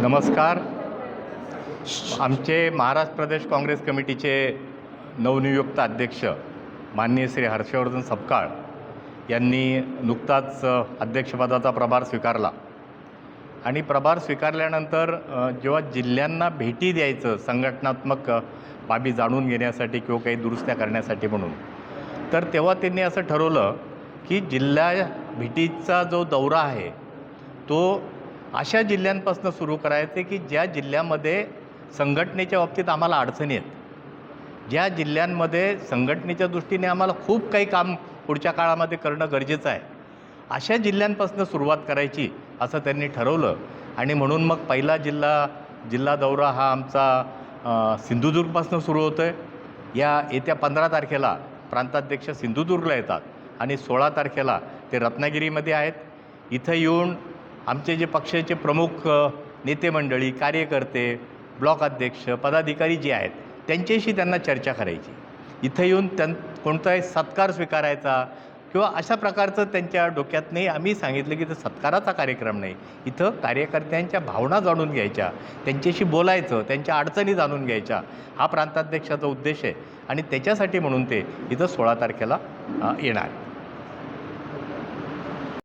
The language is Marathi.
नमस्कार. आमचे महाराष्ट्र प्रदेश काँग्रेस कमिटीचे नवनियुक्त अध्यक्ष माननीय श्री हर्षवर्धन सपकाळ यांनी नुकताच अध्यक्षपदाचा प्रभार स्वीकारला आणि प्रभार स्वीकारल्यानंतर जेव्हा जिल्ह्यांना भेटी द्यायचं संघटनात्मक बाबी जाणून घेण्यासाठी किंवा काही दुरुस्त्या करण्यासाठी म्हणून, तर तेव्हा त्यांनी असं ठरवलं की जिल्हा भेटीचा जो दौरा आहे तो अशा जिल्ह्यांपासून सुरू करायचे की ज्या जिल्ह्यामध्ये संघटनेच्या बाबतीत आम्हाला अडचणी आहेत, ज्या जिल्ह्यांमध्ये संघटनेच्या दृष्टीने आम्हाला खूप काही काम पुढच्या काळामध्ये करणं गरजेचं आहे, अशा जिल्ह्यांपासून सुरुवात करायची असं त्यांनी ठरवलं. आणि म्हणून मग पहिला जिल्हा दौरा हा आमचा सिंधुदुर्गपासून सुरू होतो आहे. या येत्या 15 तारखेला प्रांताध्यक्ष सिंधुदुर्गला येतात आणि 16 तारखेला ते रत्नागिरीमध्ये आहेत. इथं येऊन आमचे जे पक्षाचे प्रमुख नेते मंडळी, कार्यकर्ते, ब्लॉक अध्यक्ष, पदाधिकारी जे आहेत त्यांच्याशी त्यांना चर्चा करायची. इथं येऊन कोणताही सत्कार स्वीकारायचा किंवा अशा प्रकारचं त्यांच्या डोक्यात नाही. आम्ही सांगितलं की तो सत्काराचा कार्यक्रम नाही, इथं कार्यकर्त्यांच्या भावना जाणून घ्यायच्या, त्यांच्याशी बोलायचं, त्यांच्या अडचणी जाणून घ्यायच्या, हा प्रांताध्यक्षाचा उद्देश आहे. आणि त्याच्यासाठी म्हणून ते इथं 16 तारखेला येणार.